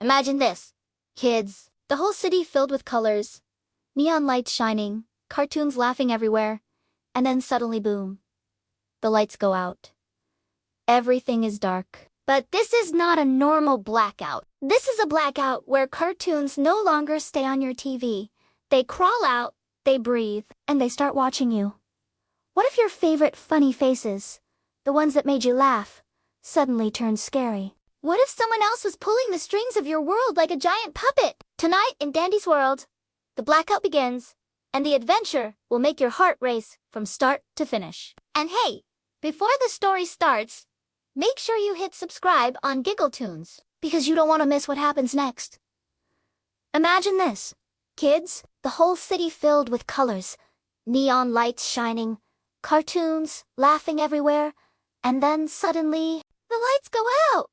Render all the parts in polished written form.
Imagine this, kids. The whole city filled with colors, neon lights shining, cartoons laughing everywhere, and then suddenly boom. The lights go out. Everything is dark. But this is not a normal blackout. This is a blackout where cartoons no longer stay on your TV. They crawl out, they breathe, and they start watching you. What if your favorite funny faces, the ones that made you laugh, suddenly turn scary? What if someone else was pulling the strings of your world like a giant puppet? Tonight in Dandy's world, the blackout begins, and the adventure will make your heart race from start to finish. And hey, before the story starts, make sure you hit subscribe on Giggle Toons, because you don't want to miss what happens next. Imagine this, kids, the whole city filled with colors, neon lights shining, cartoons laughing everywhere, and then suddenly, the lights go out.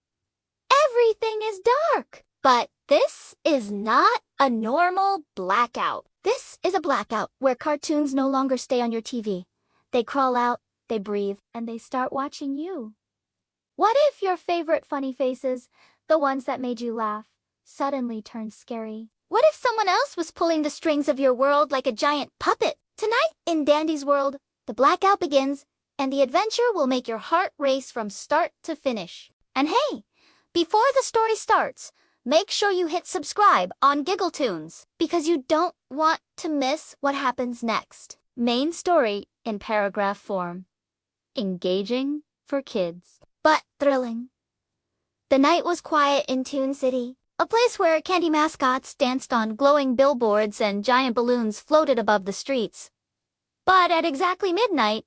Everything is dark. But this is not a normal blackout. This is a blackout where cartoons no longer stay on your TV. They crawl out, they breathe, and they start watching you. What if your favorite funny faces, the ones that made you laugh, suddenly turn scary? What if someone else was pulling the strings of your world like a giant puppet? Tonight in Dandy's world, the blackout begins, and the adventure will make your heart race from start to finish. And hey, before the story starts, make sure you hit subscribe on Giggle Toons, because you don't want to miss what happens next. Main story in paragraph form. Engaging for kids, but thrilling. The night was quiet in Toon City, a place where candy mascots danced on glowing billboards and giant balloons floated above the streets. But at exactly midnight,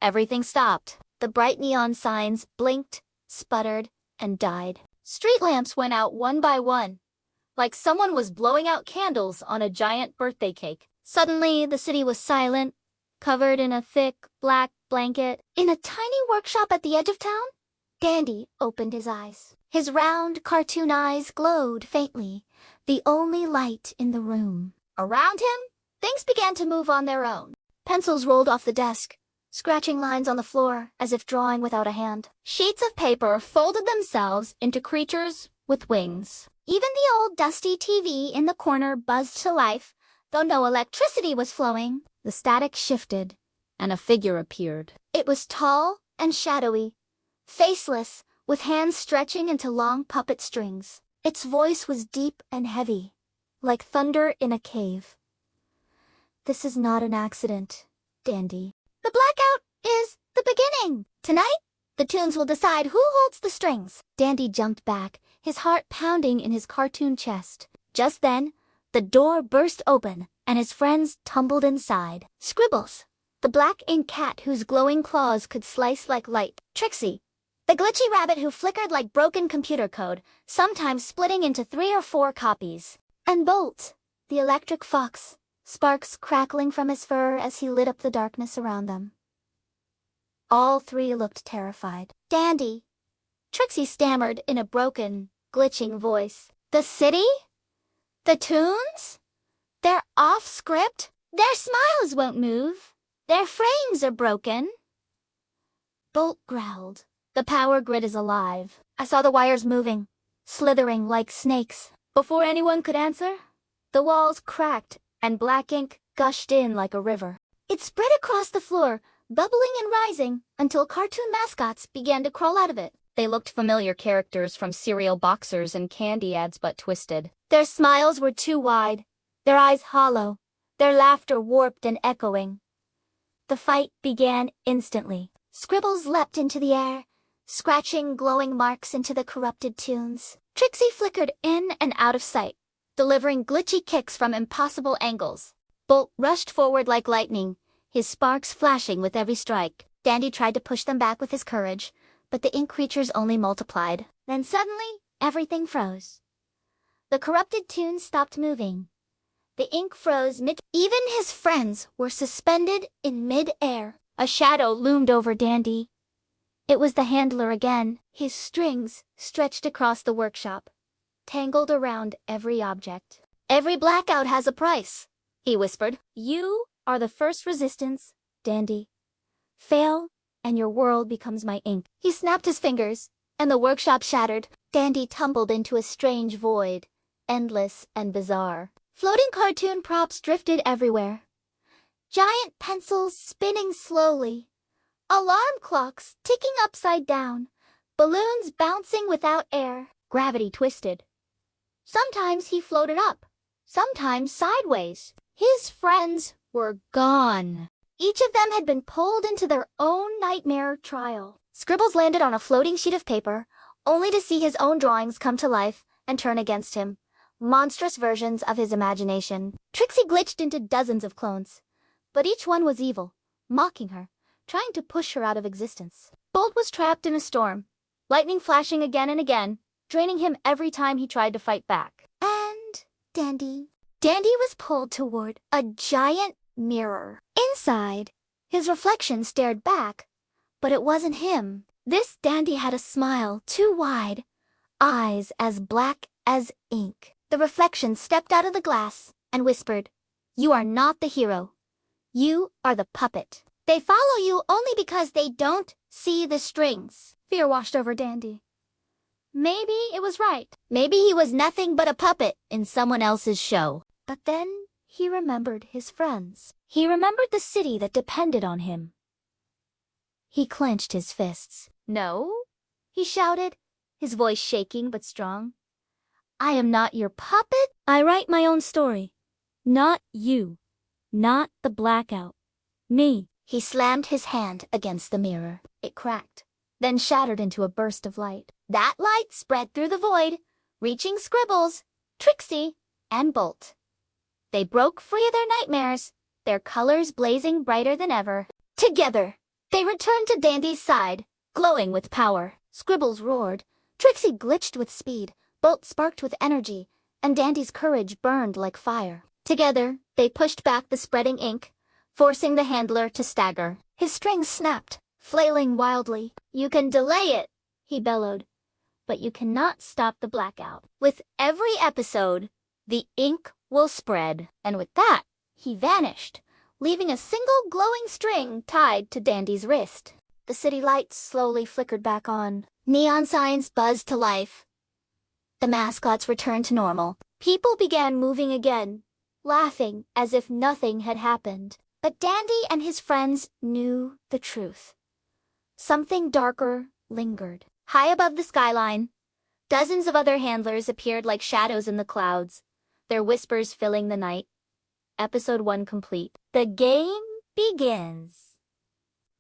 everything stopped. The bright neon signs blinked, sputtered, and died. Street lamps went out one by one, like someone was blowing out candles on a giant birthday cake. Suddenly, the city was silent, covered in a thick, black blanket. In a tiny workshop at the edge of town, Dandy opened his eyes. His round, cartoon eyes glowed faintly, the only light in the room. Around him, things began to move on their own. Pencils rolled off the desk, scratching lines on the floor as if drawing without a hand. Sheets of paper folded themselves into creatures with wings. Even the old dusty TV in the corner buzzed to life, though no electricity was flowing. The static shifted, and a figure appeared. It was tall and shadowy, faceless, with hands stretching into long puppet strings. Its voice was deep and heavy, like thunder in a cave. This is not an accident, Dandy. The blackout is the beginning. Tonight, the Toons will decide who holds the strings. Dandy jumped back, his heart pounding in his cartoon chest. Just then, the door burst open, and his friends tumbled inside. Scribbles, the black ink cat whose glowing claws could slice like light. Trixie, the glitchy rabbit who flickered like broken computer code, sometimes splitting into 3 or 4 copies. And Bolt, the electric fox, sparks crackling from his fur as he lit up the darkness around them. All 3 looked terrified. Dandy, Trixie stammered in a broken, glitching voice. The city? The Toons? They're off script? Their smiles won't move. Their frames are broken. Bolt growled. The power grid is alive. I saw the wires moving, slithering like snakes. Before anyone could answer, the walls cracked and black ink gushed in like a river. It spread across the floor, bubbling and rising, until cartoon mascots began to crawl out of it. They looked familiar characters from cereal boxers and candy ads, but twisted. Their smiles were too wide, their eyes hollow, their laughter warped and echoing. The fight began instantly. Scribbles leapt into the air, scratching glowing marks into the corrupted Toons. Trixie flickered in and out of sight, delivering glitchy kicks from impossible angles. Bolt rushed forward like lightning, his sparks flashing with every strike. Dandy tried to push them back with his courage, but the ink creatures only multiplied. Then suddenly, everything froze. The corrupted Toons stopped moving. The ink froze Even his friends were suspended in mid-air. A shadow loomed over Dandy. It was the handler again, his strings stretched across the workshop, tangled around every object. Every blackout has a price, he whispered. You are the first resistance, Dandy. Fail, and your world becomes my ink. He snapped his fingers, and the workshop shattered. Dandy tumbled into a strange void, endless and bizarre. Floating cartoon props drifted everywhere. Giant pencils spinning slowly. Alarm clocks ticking upside down. Balloons bouncing without air. Gravity twisted. Sometimes he floated up, sometimes sideways. His friends were gone. Each of them had been pulled into their own nightmare trial. Scribbles landed on a floating sheet of paper, only to see his own drawings come to life and turn against him. Monstrous versions of his imagination. Trixie glitched into dozens of clones, but each one was evil, mocking her, trying to push her out of existence. Bolt was trapped in a storm, lightning flashing again and again, draining him every time he tried to fight back. And Dandy was pulled toward a giant mirror. Inside, his reflection stared back, but it wasn't him. This Dandy had a smile too wide, eyes as black as ink. The reflection stepped out of the glass and whispered, "You are not the hero. You are the puppet. They follow you only because they don't see the strings." Fear washed over Dandy. Maybe it was right. Maybe he was nothing but a puppet in someone else's show. But then he remembered his friends. He remembered the city that depended on him. He clenched his fists. "No," he shouted, his voice shaking but strong. "I am not your puppet. I write my own story. Not you. Not the Blackout. Me." He slammed his hand against the mirror. It cracked, then shattered into a burst of light. That light spread through the void, reaching Scribbles, Trixie, and Bolt. They broke free of their nightmares, their colors blazing brighter than ever. Together, they returned to Dandy's side, glowing with power. Scribbles roared, Trixie glitched with speed, Bolt sparked with energy, and Dandy's courage burned like fire. Together, they pushed back the spreading ink, forcing the handler to stagger. His strings snapped, flailing wildly. "You can delay it," he bellowed, "but you cannot stop the blackout. With every episode, the ink will spread." And with that, he vanished, leaving a single glowing string tied to Dandy's wrist. The city lights slowly flickered back on. Neon signs buzzed to life. The mascots returned to normal. People began moving again, laughing as if nothing had happened. But Dandy and his friends knew the truth. Something darker lingered. High above the skyline, dozens of other handlers appeared like shadows in the clouds, their whispers filling the night. Episode 1 complete. The game begins.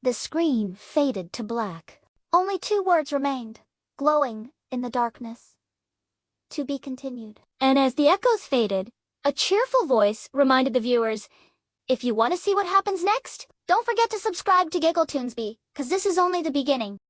The screen faded to black. Only 2 words remained, glowing in the darkness. To be continued. And as the echoes faded, a cheerful voice reminded the viewers, if you want to see what happens next, don't forget to subscribe to Giggle Toons, 'cause this is only the beginning.